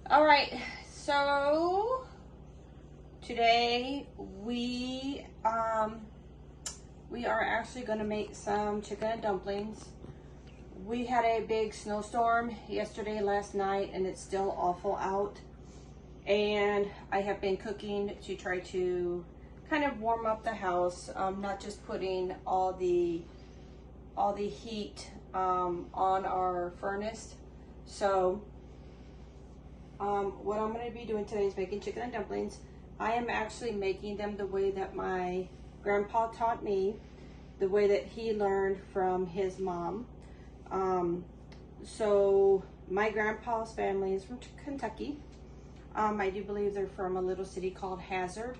All right, so today we are actually going to make some chicken and dumplings. We had a big snowstorm yesterday, last night, and it's still awful out. And I have been cooking to try to kind of warm up the house, not just putting all the heat on our furnace. So what I'm going to be doing today is making chicken and dumplings. I am actually making them the way that my grandpa taught me, the way that he learned from his mom. So my grandpa's family is from Kentucky. I do believe they're from a little city called Hazard.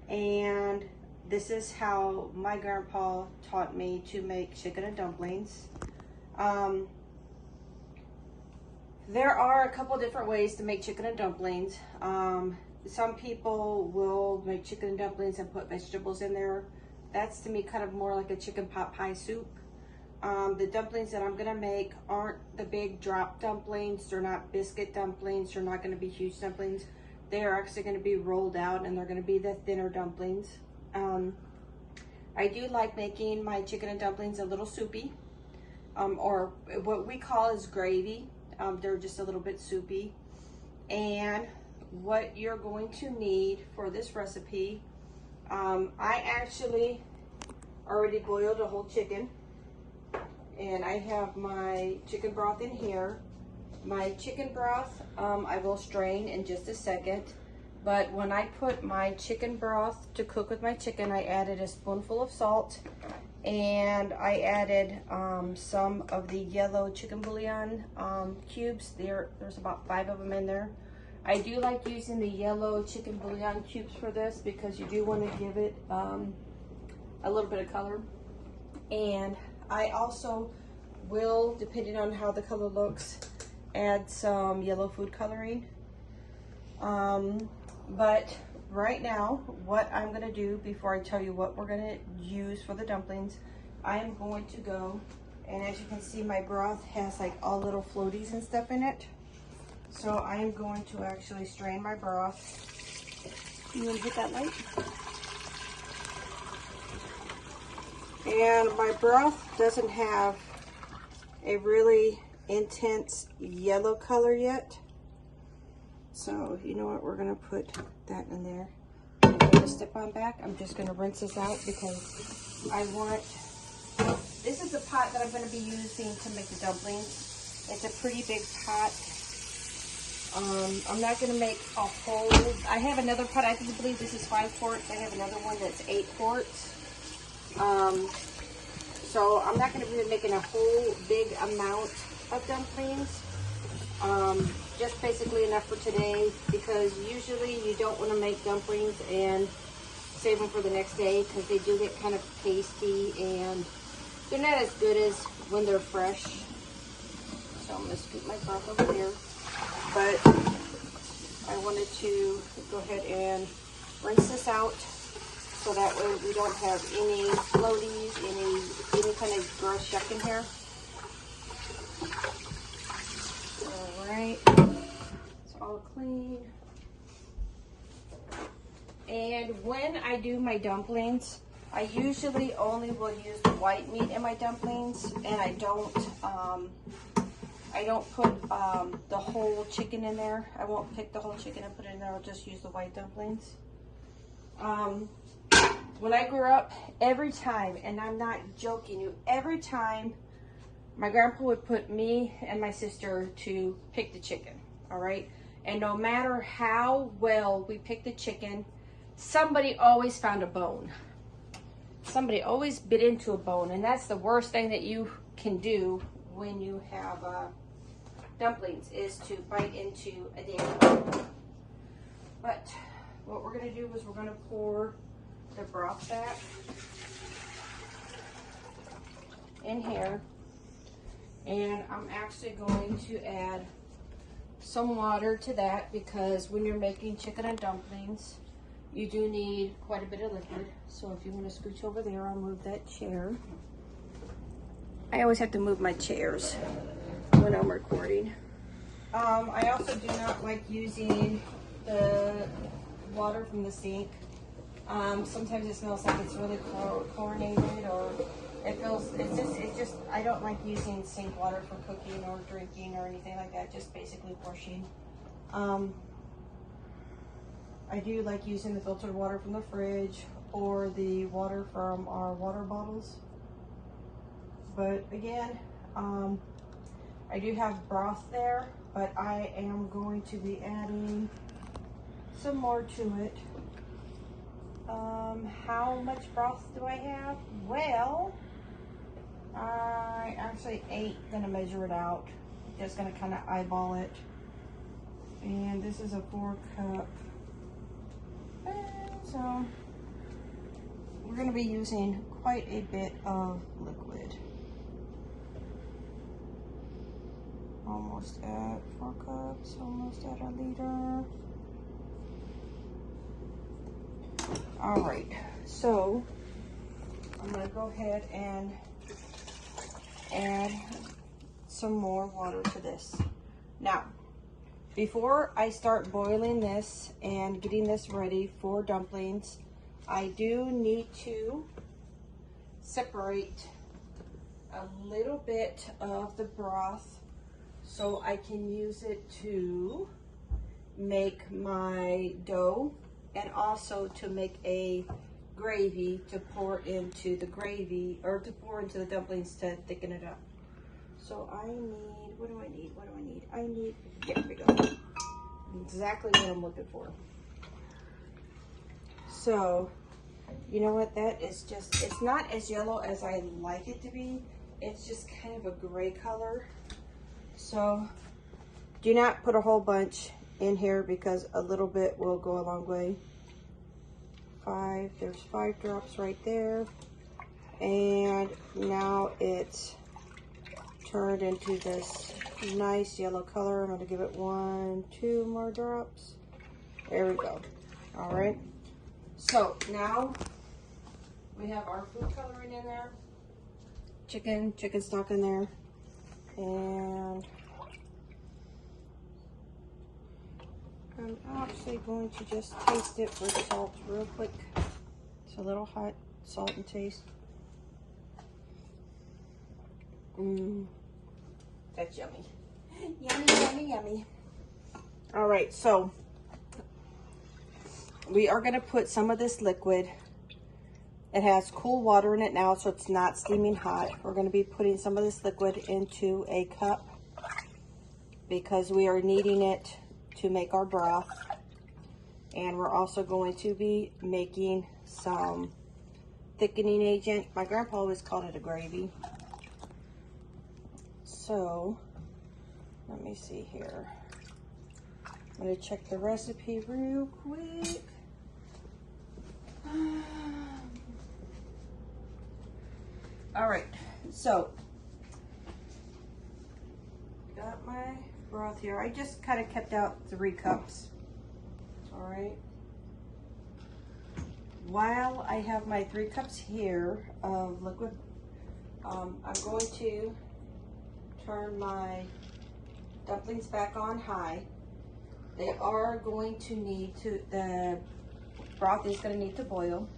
And this is how my grandpa taught me to make chicken and dumplings. There are a couple different ways to make chicken and dumplings. Some people will make chicken and dumplings and put vegetables in there. That's to me kind of more like a chicken pot pie soup. The dumplings that I'm gonna make aren't the big drop dumplings. They're not biscuit dumplings. They're not gonna be huge dumplings. They are actually gonna be rolled out and they're gonna be the thinner dumplings. I do like making my chicken and dumplings a little soupy, or what we call is gravy. They're just a little bit soupy. And what you're going to need for this recipe, I actually already boiled a whole chicken, and I have my chicken broth in here. My chicken broth, I will strain in just a second, but when I put my chicken broth to cook with my chicken, I added a spoonful of salt, and I added some of the yellow chicken bouillon cubes. There's about 5 of them in there. I do like using the yellow chicken bouillon cubes for this because you do want to give it a little bit of color. And I also will, depending on how the color looks, add some yellow food coloring. But right now, what I'm gonna do before I tell you what we're gonna use for the dumplings, I am going to go, and as you can see, my broth has like all little floaties and stuff in it. So I am going to actually strain my broth. You wanna hit that light? And my broth doesn't have a really intense yellow color yet. So you know what, we're gonna put that in there. I'm gonna step on back. I'm just gonna rinse this out because I want, this is the pot that I'm gonna be using to make the dumplings. It's a pretty big pot. I'm not gonna make a whole, I have another pot, I believe this is 5 quarts. I have another one that's 8 quarts. So I'm not gonna be making a whole big amount of dumplings. Just basically enough for today, because usually you don't want to make dumplings and save them for the next day because they do get kind of pasty and they're not as good as when they're fresh. So I'm going to scoop my broth over there. But I wanted to go ahead and rinse this out so that way we don't have any floaties, any kind of gross yuck in here. Alright, it's all clean. And when I do my dumplings, I usually only will use the white meat in my dumplings, and I don't put the whole chicken in there. I won't pick the whole chicken and put it in there. I'll just use the white dumplings. When I grew up, every time, and I'm not joking you, every time my grandpa would put me and my sister to pick the chicken, all right? And no matter how well we picked the chicken, somebody always found a bone. Somebody always bit into a bone, and that's the worst thing that you can do when you have dumplings, is to bite into a damn bone. But what we're gonna do is we're gonna pour the broth back in here. And I'm actually going to add some water to that because when you're making chicken and dumplings, you do need quite a bit of liquid. So if you want to scooch over there, I'll move that chair. I always have to move my chairs when I'm recording. I also do not like using the water from the sink. Sometimes it smells like it's really chlorinated, or it's just, I don't like using sink water for cooking or drinking or anything like that, just basically washing. I do like using the filtered water from the fridge or the water from our water bottles. But again, I do have broth there, but I am going to be adding some more to it. How much broth do I have? Well, I actually ain't gonna measure it out. Just gonna kind of eyeball it. And this is a 4 cup. So we're gonna be using quite a bit of liquid. Almost at 4 cups, almost at a liter. All right, so I'm gonna go ahead and add some more water to this. Now, before I start boiling this and getting this ready for dumplings, I do need to separate a little bit of the broth so I can use it to make my dough and also to make a gravy to pour into the gravy, or to pour into the dumplings to thicken it up. So I need, what do I need? What do I need? I need, there we go. Exactly what I'm looking for. So, you know what, that is just, it's not as yellow as I like it to be. It's just kind of a gray color. So, do not put a whole bunch in here because a little bit will go a long way. There's 5 drops right there. And now it's turned into this nice yellow color. I'm going to give it 1, 2 more drops. There we go. All right. So now we have our food coloring in there, chicken stock in there, and I'm actually going to just taste it for salt real quick. It's a little hot, salt and taste. That's yummy. Yummy, yummy, yummy. All right, so we are going to put some of this liquid. It has cool water in it now, so it's not steaming hot. We're going to be putting some of this liquid into a cup because we are kneading it to make our broth. And we're also going to be making some thickening agent. My grandpa always called it a gravy. So, let me see here. I'm going to check the recipe real quick. All right, so got my broth here. I just kind of kept out 3 cups. All right. While I have my 3 cups here of liquid, I'm going to turn my dumplings back on high. They are going to need to, the broth is going to need to boil.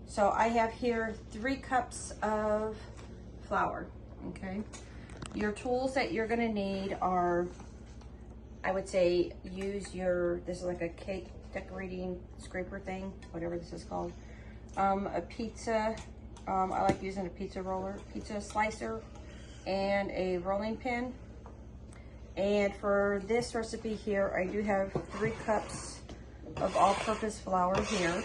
So I have here 3 cups of flour, okay? Your tools that you're going to need are, I would say, use your, this is like a cake decorating scraper thing, whatever this is called. A pizza, I like using a pizza roller, pizza slicer, and a rolling pin. And for this recipe here, I do have 3 cups of all-purpose flour here.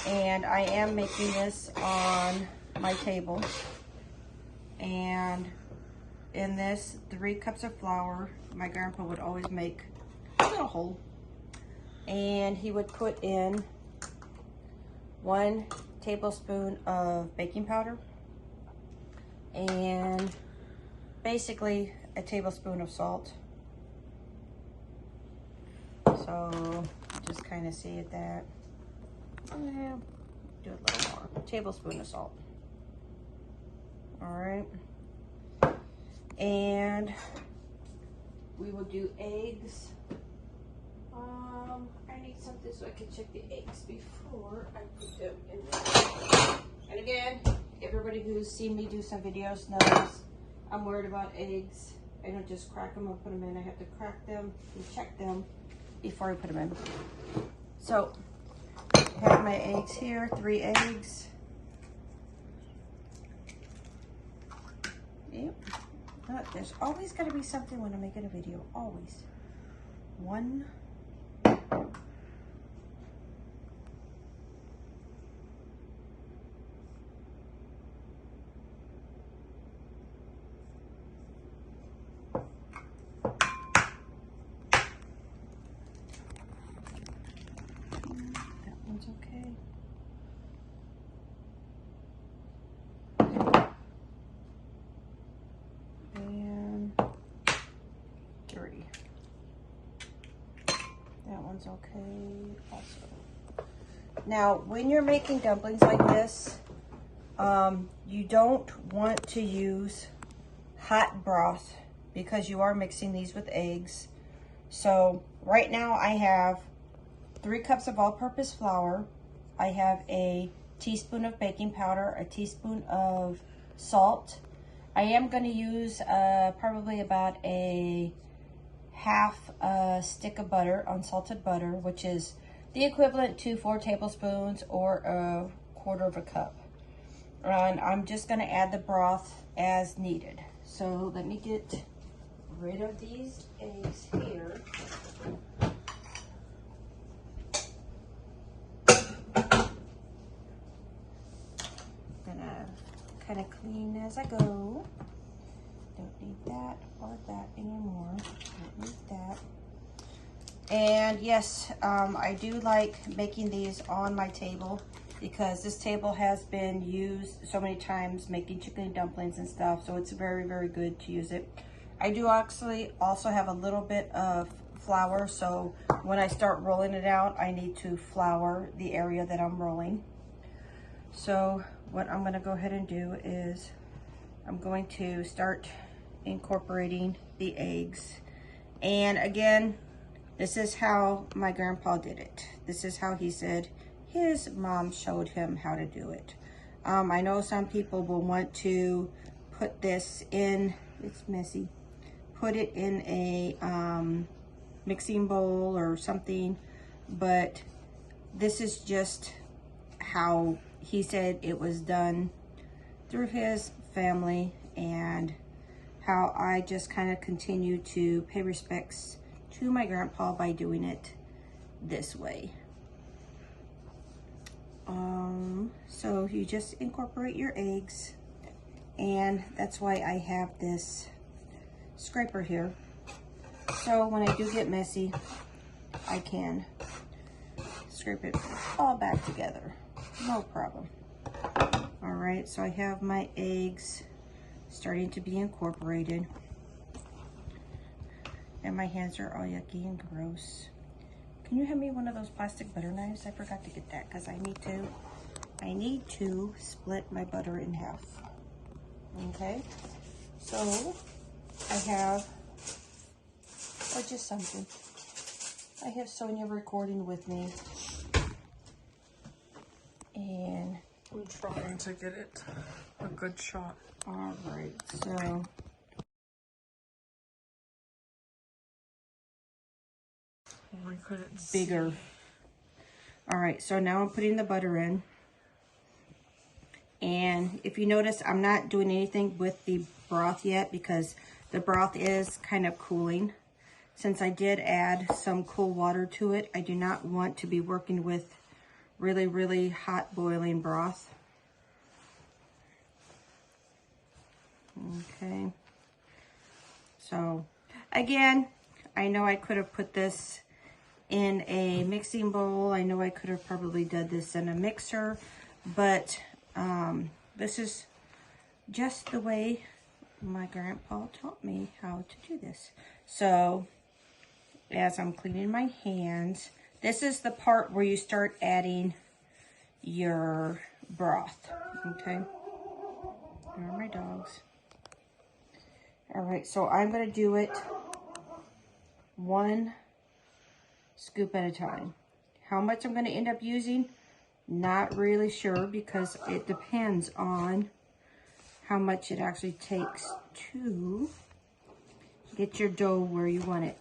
And I am making this on my table. And in this 3 cups of flour, my grandpa would always make a little hole. And he would put in 1 tablespoon of baking powder and basically a tablespoon of salt. So just kind of see it that. Yeah, do a little more. A tablespoon of salt. All right. And we will do eggs. I need something so I can check the eggs before I put them in there. And again, everybody who's seen me do some videos knows I'm worried about eggs. I don't just crack them and put them in. I have to crack them and check them before I put them in. So, I have my eggs here, 3 eggs. Yep. Look, there's always got to be something when I'm making a video, always. 1. That one's okay. And 3. That one's okay also. Now, when you're making dumplings like this, you don't want to use hot broth because you are mixing these with eggs. So right now I have 3 cups of all-purpose flour. I have a teaspoon of baking powder, a teaspoon of salt. I am going to use probably about a half a stick of butter, unsalted butter, which is the equivalent to 4 tablespoons or a quarter of a cup. And I'm just going to add the broth as needed. So let me get rid of these eggs here. Gonna kind of clean as I go. Don't need that or that anymore. Don't need that. And yes, I do like making these on my table because this table has been used so many times making chicken dumplings and stuff, so it's very, very good to use it. I do actually also have a little bit of flour, so when I start rolling it out, I need to flour the area that I'm rolling. So what I'm gonna go ahead and do is I'm going to start incorporating the eggs. And again, this is how my grandpa did it. This is how he said his mom showed him how to do it. I know some people will want to put this in, it's messy, put it in a mixing bowl or something, but this is just how he said it was done through his family, and how I just kind of continue to pay respects to my grandpa by doing it this way. So you just incorporate your eggs, and that's why I have this scraper here. So when I do get messy, I can scrape it all back together, no problem. All right, so I have my eggs starting to be incorporated, and my hands are all yucky and gross. Can you hand me one of those plastic butter knives? I forgot to get that because I need to split my butter in half. Okay, so I have, or just something. I have Sonia recording with me, and I'm trying to get it a good shot. All right, so We couldn't see. bigger. All right, so now I'm putting the butter in. And if you notice, I'm not doing anything with the broth yet because the broth is kind of cooling. Since I did add some cool water to it, I do not want to be working with really, really hot boiling broth. Okay. So again, I know I could have put this in a mixing bowl. I know I could have probably done this in a mixer, but this is just the way my grandpa taught me how to do this. So as I'm cleaning my hands, this is the part where you start adding your broth. Okay, there are my dogs. All right, so I'm going to do it 1 scoop at a time. How much I'm going to end up using, not really sure, because it depends on how much it actually takes to get your dough where you want it.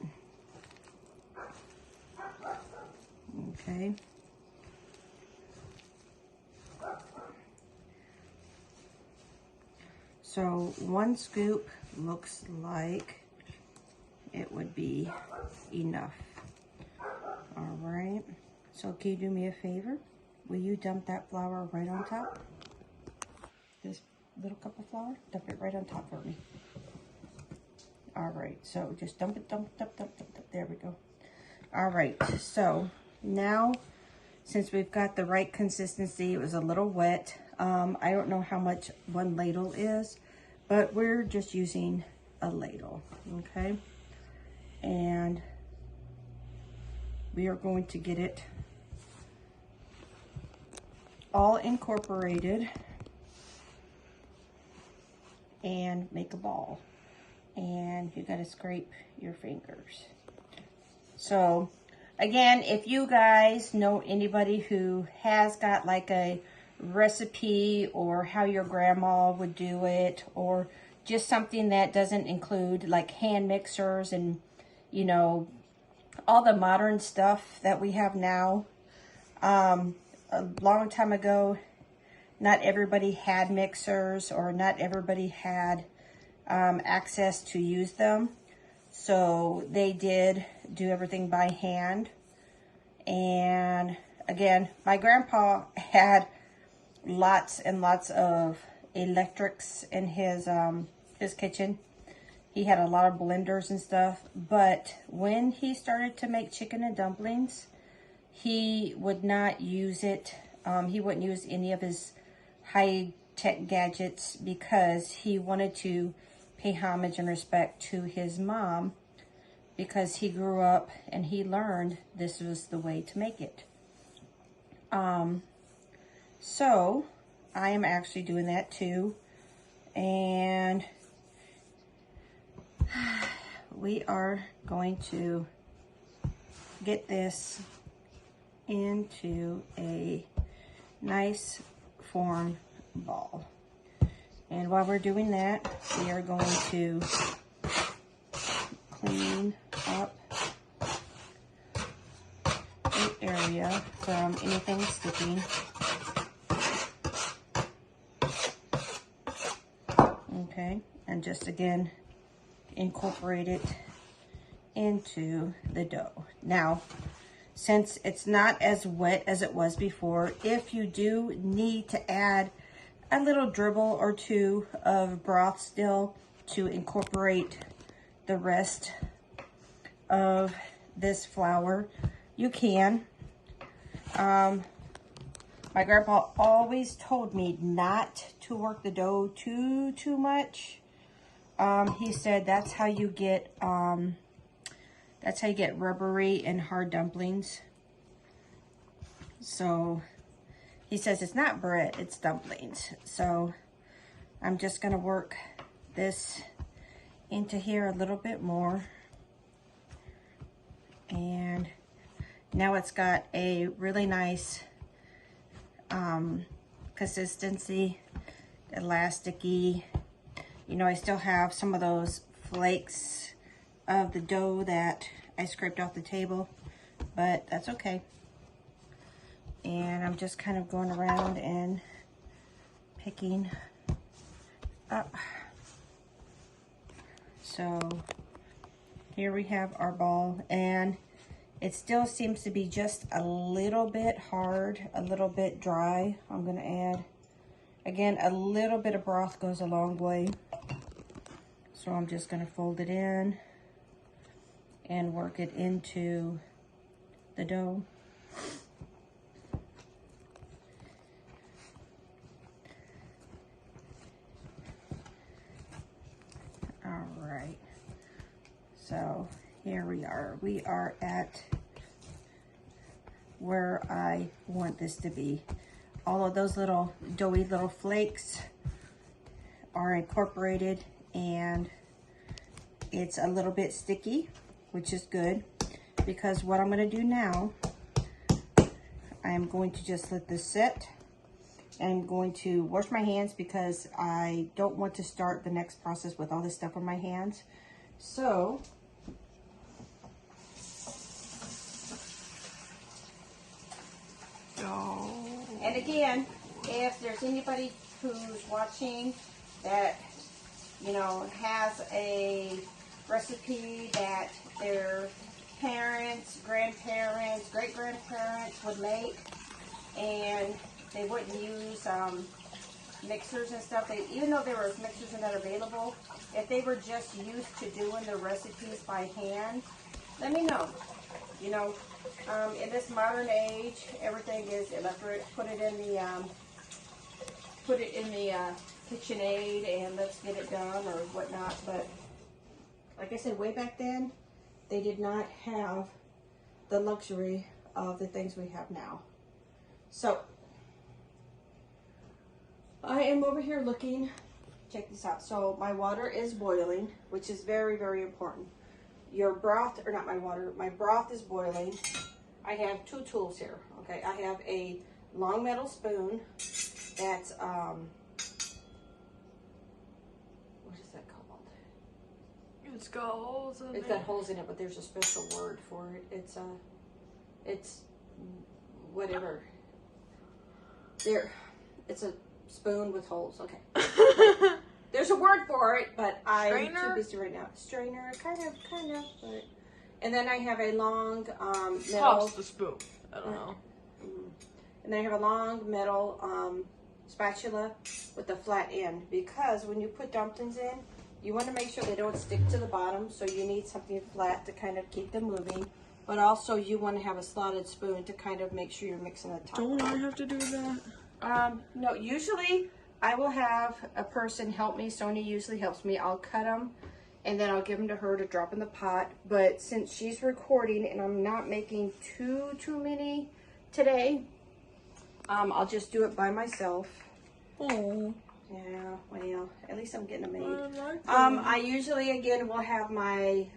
Okay. So 1 scoop looks like it would be enough. All right. So can you do me a favor? Will you dump that flour right on top? This little cup of flour, dump it right on top for me. All right, so just dump it, dump. There we go. All right, so now, since we've got the right consistency, it was a little wet. I don't know how much 1 ladle is, but we're just using a ladle, okay? And we are going to get it all incorporated and make a ball. And you got to scrape your fingers. So again, if you guys know anybody who has got like a recipe or how your grandma would do it, or just something that doesn't include like hand mixers and, you know, all the modern stuff that we have now. A long time ago, not everybody had mixers, or not everybody had access to use them. So they did do everything by hand. And again, my grandpa had lots and lots of electrics in his kitchen. He had a lot of blenders and stuff. But when he started to make chicken and dumplings, he would not use it. He wouldn't use any of his high-tech gadgets, because he wanted to pay homage and respect to his mom, because he grew up and he learned this was the way to make it. So I am actually doing that too. And we are going to get this into a nice form ball. And while we're doing that, we are going to clean up the area from anything sticking. Okay, and just again, incorporate it into the dough. Now, since it's not as wet as it was before, if you do need to add a little dribble or two of broth still to incorporate the rest of this flour, you can. My grandpa always told me not to work the dough too much. He said that's how you get rubbery and hard dumplings. So he says it's not bread, it's dumplings. So I'm just gonna work this into here a little bit more. And now it's got a really nice consistency, elasticy. You know, I still have some of those flakes of the dough that I scraped off the table, but that's okay. And I'm just kind of going around and picking up. So here we have our ball, and it still seems to be just a little bit hard, a little bit dry. I'm gonna add, again, a little bit of broth goes a long way. So I'm just gonna fold it in and work it into the dough. All right, so here we are. We are at where I want this to be. All of those little doughy little flakes are incorporated, and it's a little bit sticky. which is good, because what I'm going to do now, I am going to just let this sit. I'm going to wash my hands because I don't want to start the next process with all this stuff on my hands. So, and again, if there's anybody who's watching that, you know, has a recipe that their parents, grandparents, great-grandparents would make, and they wouldn't use mixers and stuff, even though there was mixers and that available, if they were just used to doing the recipes by hand, let me know. You know, in this modern age, everything is electric. Put it in the KitchenAid and let's get it done or whatnot. But like I said, way back then, they did not have the luxury of the things we have now. So I am over here looking. Check this out. So my water is boiling, which is very, very important. Your broth, or not my water, my broth is boiling. I have two tools here. Okay, I have a long metal spoon that's what is that called? It's got holes in it. It's got holes in it, but there's a special word for it. It's whatever. It's a spoon with holes. Okay. There's a word for it, but I'm too busy right now. Strainer, kind of, but. And then I have a long metal. Toss the spoon. I don't know. And then I have a long metal spatula with a flat end, because when you put dumplings in, you want to make sure they don't stick to the bottom. So you need something flat to kind of keep them moving. But also you want to have a slotted spoon to kind of make sure you're mixing the top. Don't I have to do that? No, usually I will have a person help me. Sonia usually helps me. I'll cut them and then I'll give them to her to drop in the pot. But since she's recording and I'm not making too many today, I'll just do it by myself. Oh. Yeah, well, at least I'm getting them made. I like I usually, again, will have my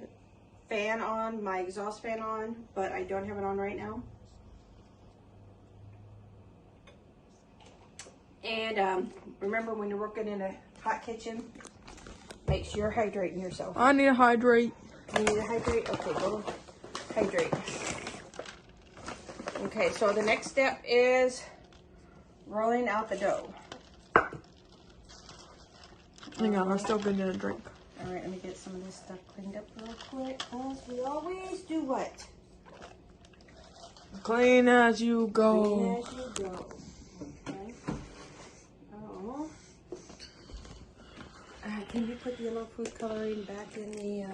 fan on, my exhaust fan on, but I don't have it on right now. And remember, when you're working in a hot kitchen, make sure you're hydrating yourself. I need to hydrate. You need to hydrate? Okay, go hydrate. Okay, so the next step is rolling out the dough. Hang on, I'm still gonna need a drink. All right, let me get some of this stuff cleaned up real quick, because we always do what? Clean as you go. Clean as you go. Okay. Oh. Can you put the yellow food coloring back in the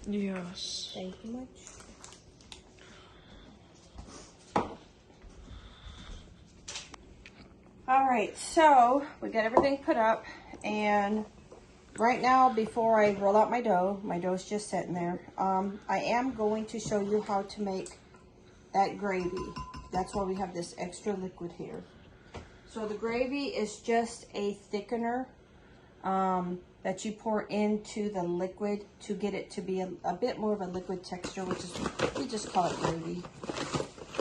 Yes. Thank you much. All right, so we got everything put up, and right now, before I roll out my dough's just sitting there. I am going to show you how to make that gravy. That's why we have this extra liquid here. So the gravy is just a thickener that you pour into the liquid to get it to be a bit more of a liquid texture, which is, we just call it gravy.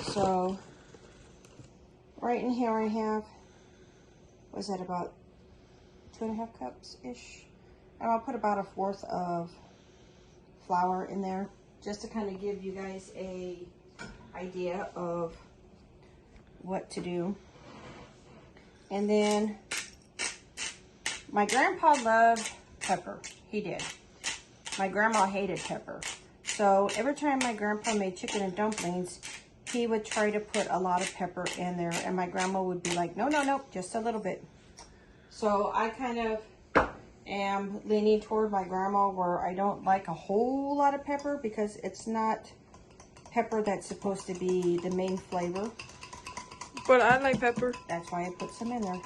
So right in here I have, was that about 2.5 cups-ish? And I'll put about 1/4 of flour in there, just to kind of give you guys a idea of what to do. And then my grandpa loved pepper. He did. My grandma hated pepper. So every time my grandpa made chicken and dumplings, he would try to put a lot of pepper in there, and my grandma would be like, no, no, no, just a little bit. So I kind of am leaning toward my grandma, where I don't like a whole lot of pepper, because it's not pepper that's supposed to be the main flavor. But I like pepper. That's why I put some in there,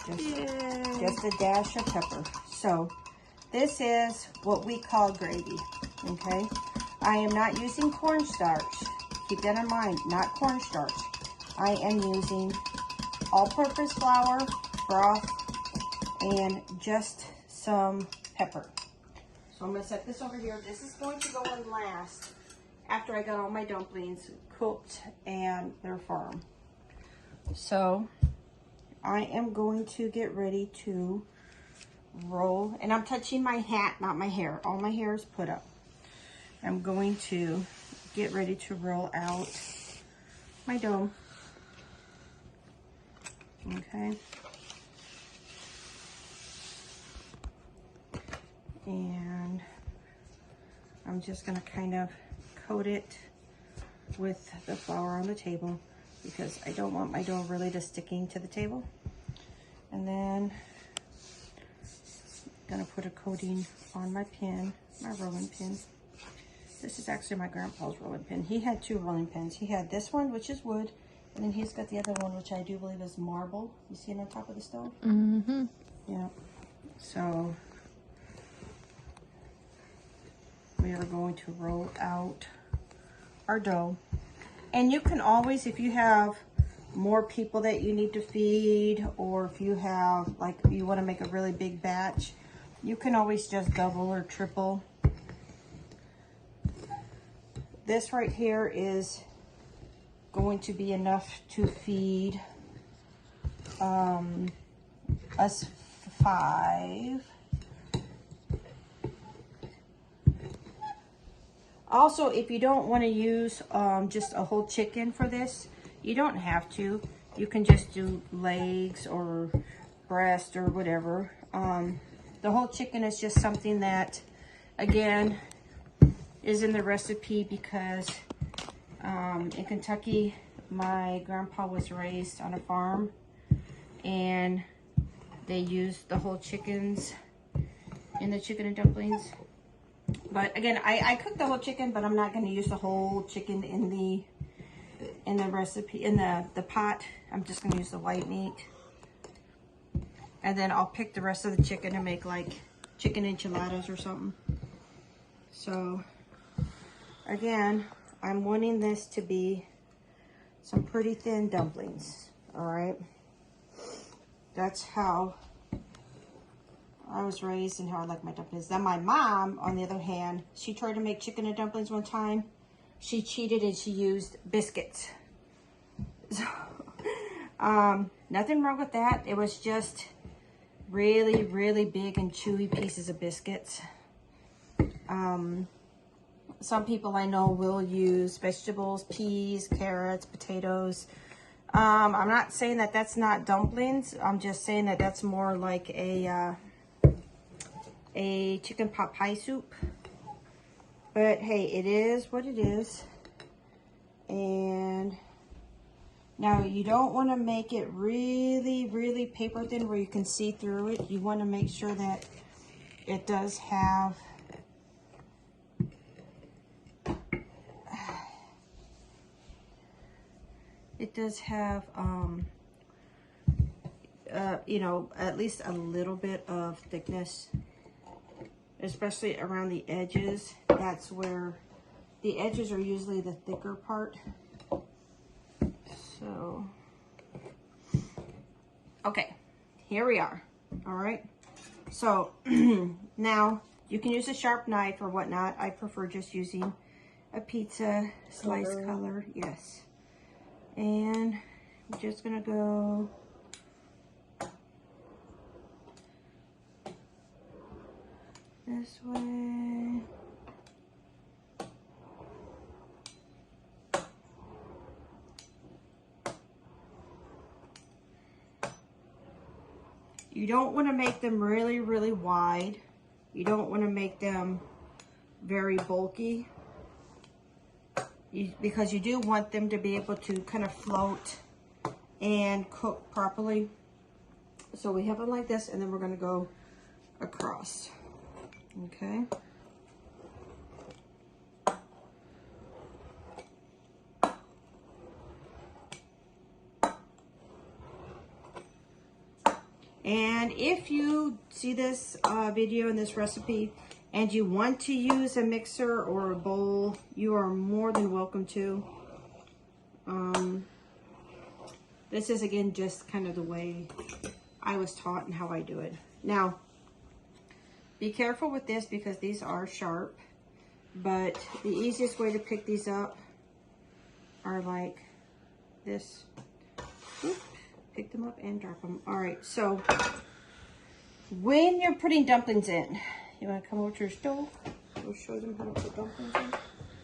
just a dash of pepper. So this is what we call gravy, okay? I am not using cornstarch. Keep that in mind, not cornstarch. I am using all-purpose flour, broth, and just some pepper. So I'm gonna set this over here. This is going to go in last after I got all my dumplings cooked and they're firm. So I am going to get ready to roll, and I'm touching my hat, not my hair. All my hair is put up. I'm going to get ready to roll out my dough. Okay. And I'm just gonna kind of coat it with the flour on the table because I don't want my dough really just sticking to the table. And then I'm gonna put a coating on my pin, my rolling pin. This is actually my grandpa's rolling pin. He had two rolling pins. He had this one, which is wood, and then he's got the other one, which I do believe is marble. You see it on top of the stove? Mm-hmm. Yeah. So we are going to roll out our dough. And you can always, if you have more people that you need to feed, or if you have, like, you want to make a really big batch, you can always just double or triple. This right here is going to be enough to feed us 5. Also, if you don't want to use just a whole chicken for this, you don't have to. You can just do legs or breast or whatever. The whole chicken is just something that, again, is in the recipe because in Kentucky, my grandpa was raised on a farm and they used the whole chickens in the chicken and dumplings. But again, I cooked the whole chicken, but I'm not going to use the whole chicken in the recipe, in the pot. I'm just going to use the white meat. And then I'll pick the rest of the chicken and make like chicken enchiladas or something. So again, I'm wanting this to be some pretty thin dumplings. All right. That's how I was raised and how I like my dumplings. Then my mom, on the other hand, she tried to make chicken and dumplings one time. She cheated and she used biscuits. So, nothing wrong with that. It was just really, really big and chewy pieces of biscuits. Some people I know will use vegetables, peas, carrots, potatoes. I'm not saying that that's not dumplings. I'm just saying that that's more like a chicken pot pie soup. But hey, it is what it is. And now you don't want to make it really, really paper thin where you can see through it. You want to make sure that it does have you know, at least a little bit of thickness, especially around the edges. That's where the edges are usually the thicker part. So, okay, here we are. All right. So now you can use a sharp knife or whatnot. I prefer just using a pizza slice color. Yes. And I'm just gonna go this way. You don't want to make them really, really wide. You don't want to make them very bulky. Because you do want them to be able to kind of float and cook properly. So we have them like this, and then we're going to go across. Okay. And if you see this video and this recipe and you want to use a mixer or a bowl, you are more than welcome to. This is, again, just kind of the way I was taught and how I do it. Now, Be careful with this because these are sharp, but the easiest way to pick these up are like this. Oop, pick them up and drop them. All right, so when you're putting dumplings in, you want to come over to your stove. We'll show them how to put dumplings in.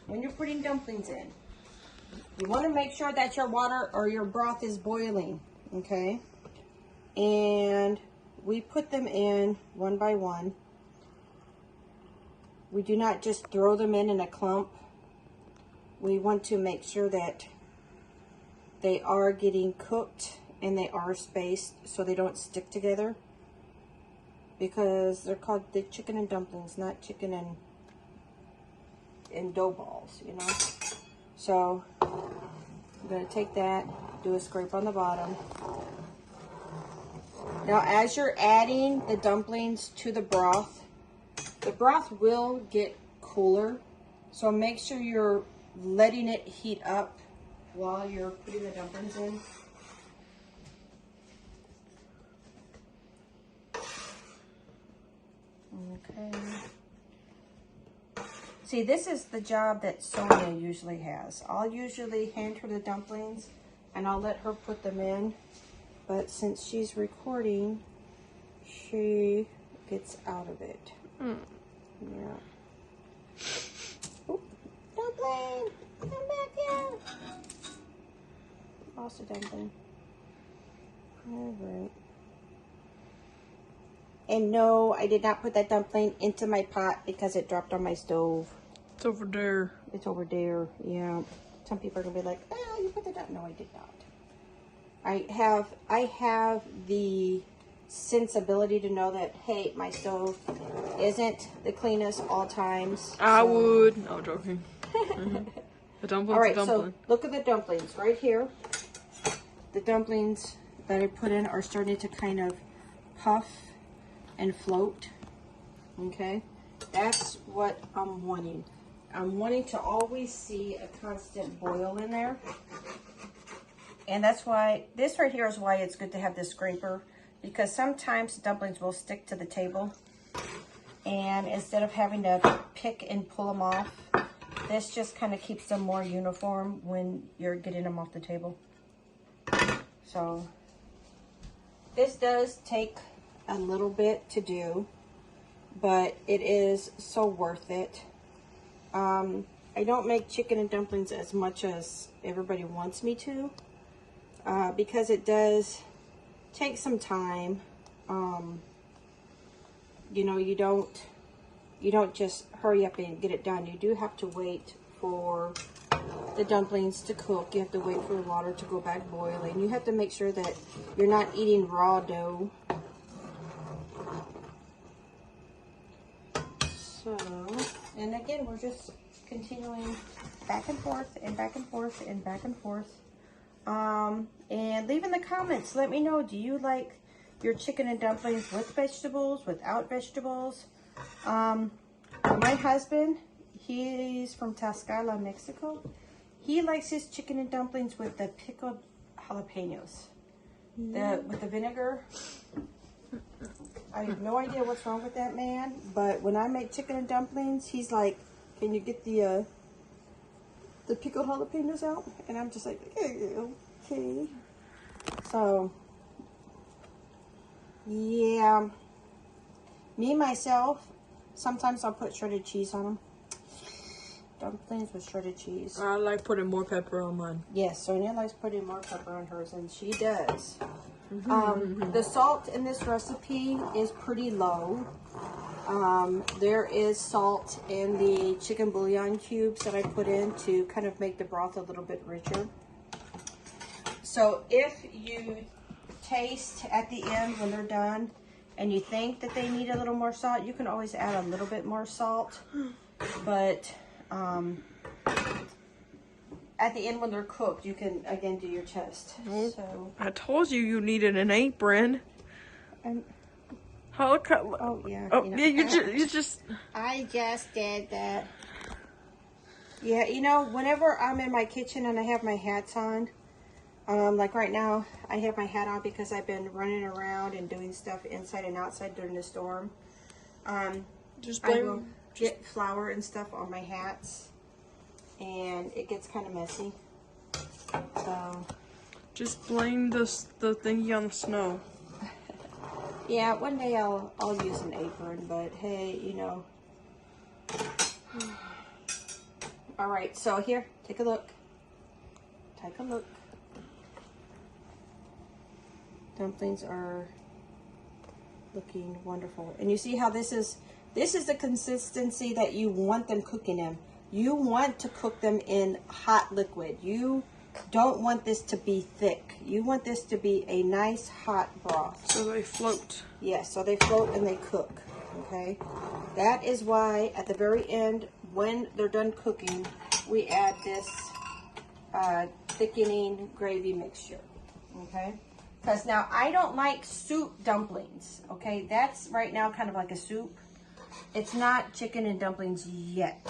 When you're putting dumplings in, you want to make sure that your water or your broth is boiling, okay? And we put them in one by one. We do not just throw them in a clump. We want to make sure that they are getting cooked and they are spaced so they don't stick together, because they're called the chicken and dumplings, not chicken and dough balls, you know. So I'm going to take that, do a scrape on the bottom. Now as you're adding the dumplings to the broth will get cooler, so make sure you're letting it heat up while you're putting the dumplings in. Okay. See, this is the job that Sonia usually has. I'll usually hand her the dumplings and I'll let her put them in. But since she's recording, she gets out of it. Yeah. Oh, dumpling! Come back here! Lost a dumpling. Alright. And no, I did not put that dumpling into my pot because it dropped on my stove. It's over there. It's over there, yeah. Some people are going to be like, oh, you put the dumpling. No, I did not. I have the sensibility to know that, hey, my stove isn't the cleanest all times. I would. No, joking. The dumpling's all right, a dumpling. so look at the dumplings right here. The dumplings that I put in are starting to kind of puff and float. Okay, that's what I'm wanting. I'm wanting to always see a constant boil in there. And that's why, this right here is why it's good to have this scraper, because sometimes dumplings will stick to the table. And instead of having to pick and pull them off, this just kind of keeps them more uniform when you're getting them off the table. So, this does take a little bit to do, but it is so worth it. I don't make chicken and dumplings as much as everybody wants me to, because it does take some time. You know, you don't just hurry up and get it done. You do have to wait for the dumplings to cook. You have to wait for the water to go back boiling. You have to make sure that you're not eating raw dough. So, and again, we're just continuing back and forth and back and forth and back and forth. And leave in the comments, let me know, do you like your chicken and dumplings with vegetables, without vegetables? My husband, he's from Tlaxcala, Mexico. He likes his chicken and dumplings with the pickled jalapenos, with the vinegar. I have no idea what's wrong with that man, but when I make chicken and dumplings, he's like, can you get the pickled jalapenos out? And I'm just like, okay. So, yeah. Me, myself, sometimes I'll put shredded cheese on them. Dumplings with shredded cheese. I like putting more pepper on mine. Yes, Sonia likes putting more pepper on hers, and she does. The salt in this recipe is pretty low. There is salt in the chicken bouillon cubes that I put in to kind of make the broth a little bit richer. So if you taste at the end when they're done and you think that they need a little more salt, you can always add a little bit more salt. But at the end when they're cooked, you can again do your test. So I told you you needed an apron. Oh yeah. Oh, you know, yeah, you just. I just did that. Yeah, you know, whenever I'm in my kitchen and I have my hats on, like right now, I have my hat on because I've been running around and doing stuff inside and outside during the storm. Just I blame. will get flour and stuff on my hats, and it gets kind of messy. So Just blame the thingy on the snow. yeah, one day I'll use an apron, but hey, you know. All right, so here, take a look. Take a look. Dumplings are looking wonderful, and you see how this is the consistency that you want them cooking in. You want to cook them in hot liquid. You don't want this to be thick. You want this to be a nice hot broth. So they float. Yes, so they float and they cook, okay? That is why at the very end, when they're done cooking, we add this thickening gravy mixture, okay? Because now I don't like soup dumplings, okay? That's right now kind of like a soup. It's not chicken and dumplings yet.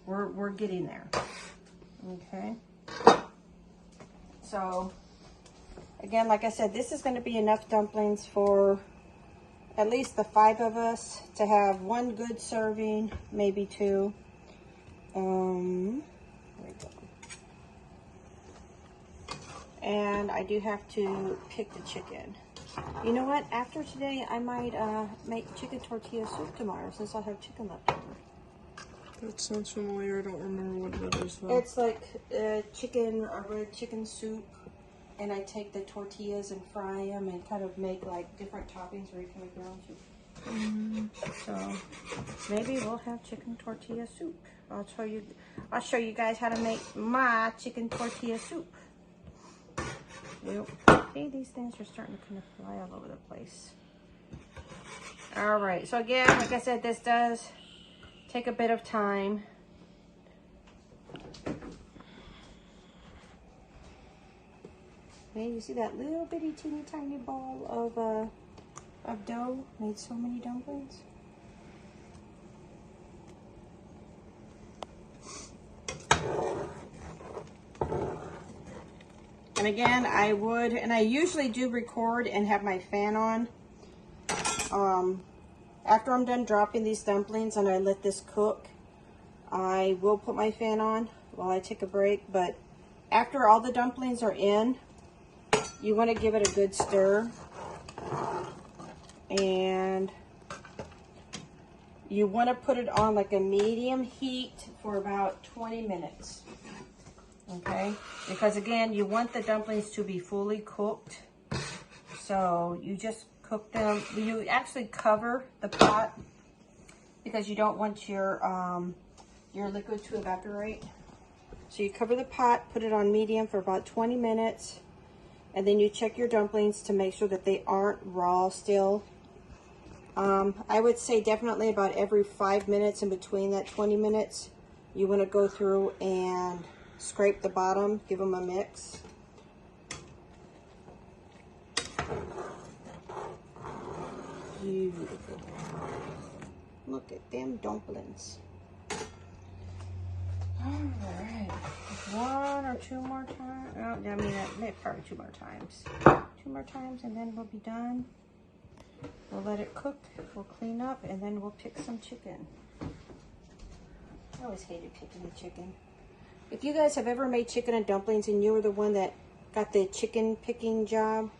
We're getting there, okay? So, again, like I said, this is going to be enough dumplings for at least the 5 of us to have 1 good serving, maybe 2. There we go. And I do have to pick the chicken. You know what? After today, I might make chicken tortilla soup tomorrow since I'll have chicken left over. That sounds familiar. I don't remember what it is though. It's like a red chicken soup, and I take the tortillas and fry them and kind of make like different toppings where you can make your own soup. So maybe we'll have chicken tortilla soup. I'll show you guys how to make my chicken tortilla soup. Yep. See, these things are starting to kind of fly all over the place. All right. So again, like I said, this does take a bit of time. Okay, you see that little bitty teeny tiny ball of dough made so many dumplings. And again, I usually do record and have my fan on. After I'm done dropping these dumplings and I let this cook, I will put my fan on while I take a break. But after all the dumplings are in, you want to give it a good stir. And you want to put it on like a medium heat for about 20 minutes. Okay? Because again, you want the dumplings to be fully cooked. So you just cook them. You actually cover the pot because you don't want your liquid to evaporate. So you cover the pot, put it on medium for about 20 minutes, and then you check your dumplings to make sure that they aren't raw still. I would say definitely about every 5 minutes in between that 20 minutes, you want to go through and scrape the bottom, give them a mix. Beautiful. Look at them dumplings. All right, 1 or 2 more times. Oh, I mean, maybe probably 2 more times. 2 more times, and then we'll be done. We'll let it cook. We'll clean up, and then we'll pick some chicken. I always hated picking the chicken. If you guys have ever made chicken and dumplings, and you were the one that got the chicken picking job,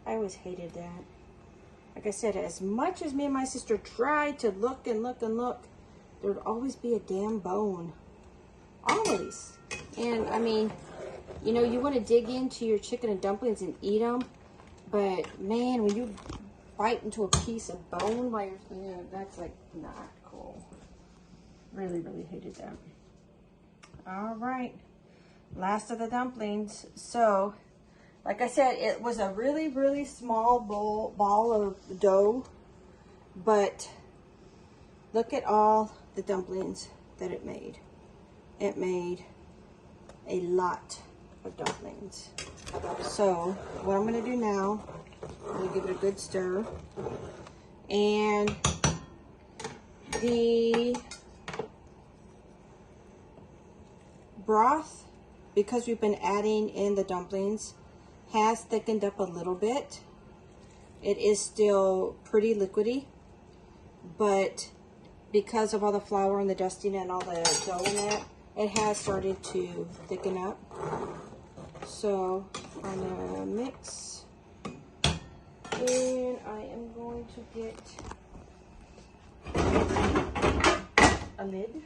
I always hated that. Like I said, as much as me and my sister tried to look and look and look, there would always be a damn bone. Always. And I mean, you know, you want to dig into your chicken and dumplings and eat them, but man, when you bite into a piece of bone while you're, that's like not cool. Really, really hated that. All right, last of the dumplings. So, like I said, it was a really, really small ball of dough, but look at all the dumplings that it made. It made a lot of dumplings. So, what I'm going to do now, I'm going to give it a good stir. And the broth, because we've been adding in the dumplings, has thickened up a little bit. It is still pretty liquidy, but because of all the flour and the dusting and all the dough in it, it has started to thicken up. So I'm gonna mix, and I am going to get a lid,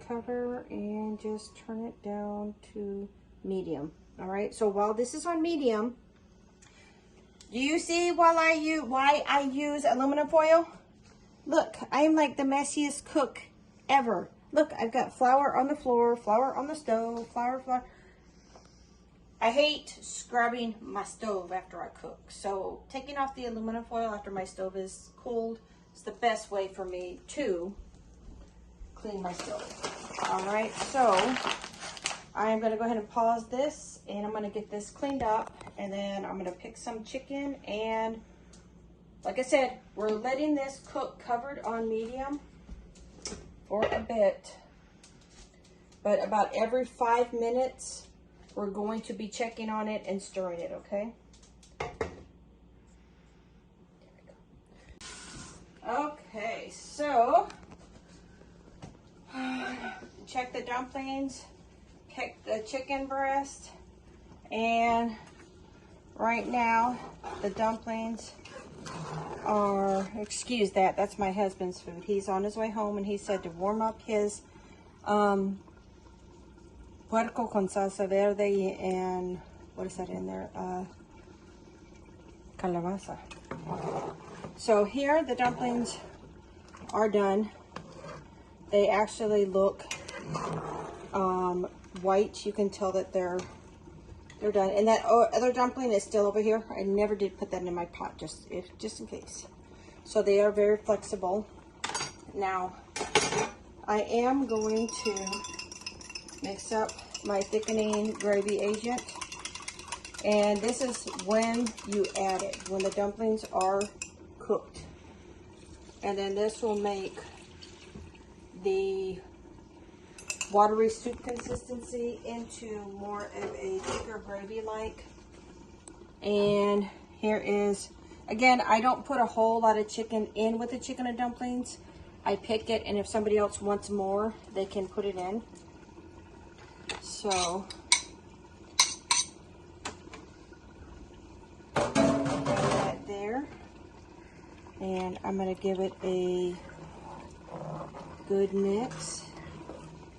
cover, and just turn it down to medium. All right, so while this is on medium, do you see why I use aluminum foil? Look, I'm like the messiest cook ever. Look, I've got flour on the floor, flour on the stove, flour. I hate scrubbing my stove after I cook. So taking off the aluminum foil after my stove is cooled is the best way for me to clean my stove. All right, so I'm gonna go ahead and pause this, and I'm gonna get this cleaned up, and then I'm gonna pick some chicken. And like I said, we're letting this cook covered on medium for a bit, but about every 5 minutes, we're going to be checking on it and stirring it, okay? There we go. Okay, so check the dumplings, pick the chicken breast, and right now the dumplings are, excuse that, that's my husband's food. He's on his way home, and he said to warm up his puerco con salsa verde and, what is that in there? Calabaza. Okay. So here the dumplings are done. They actually look white. You can tell that they're done. And that other dumpling is still over here. I never did put that in my pot, just in case. So they are very flexible. Now, I am going to mix up my thickening gravy agent. And this is when you add it, when the dumplings are cooked. And then this will make the watery soup consistency into more of a thicker gravy like. And here is, again, I don't put a whole lot of chicken in with the chicken and dumplings. I pick it, and if somebody else wants more, they can put it in. So that there, and I'm going to give it a good mix.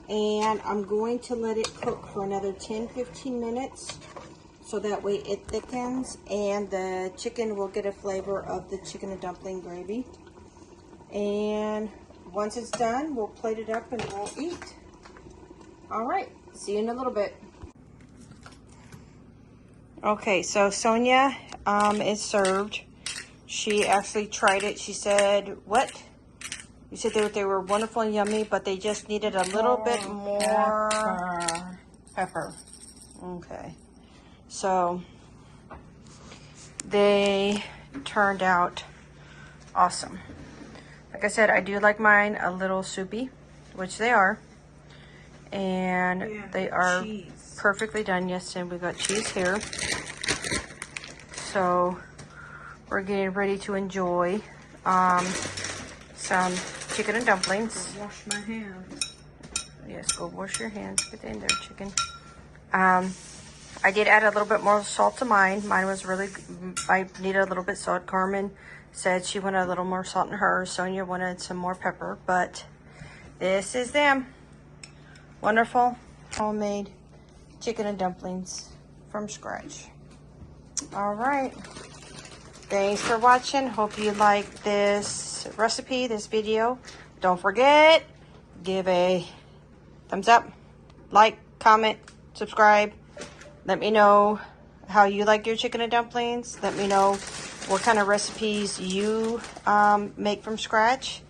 And I'm going to let it cook for another 10-15 minutes, so that way it thickens and the chicken will get a flavor of the chicken and dumpling gravy. And once it's done, we'll plate it up and we'll eat. All right, see you in a little bit. Okay, so Sonia is served. She actually tried it. She said, what? You said they were wonderful and yummy, but they just needed a little bit more pepper. Okay. So they turned out awesome. Like I said, I do like mine a little soupy, which they are. And yeah, they are perfectly done. Yes, and we got cheese here. So we're getting ready to enjoy some chicken and dumplings. I'll wash my hands. Yes, go wash your hands. Get in there, chicken. I did add a little bit more salt to mine. Mine was really, I needed a little bit salt. Carmen said she wanted a little more salt in hers. Sonia wanted some more pepper, but this is them. Wonderful homemade chicken and dumplings from scratch. All right. Thanks for watching. Hope you like this recipe, this video. Don't forget, give a thumbs up, like, comment, subscribe. Let me know how you like your chicken and dumplings. Let me know what kind of recipes you make from scratch.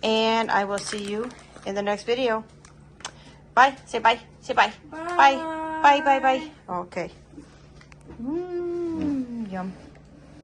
And I will see you in the next video. Bye. Say bye. Say bye. Bye. Bye. Bye. Bye. Bye. Okay. Yum.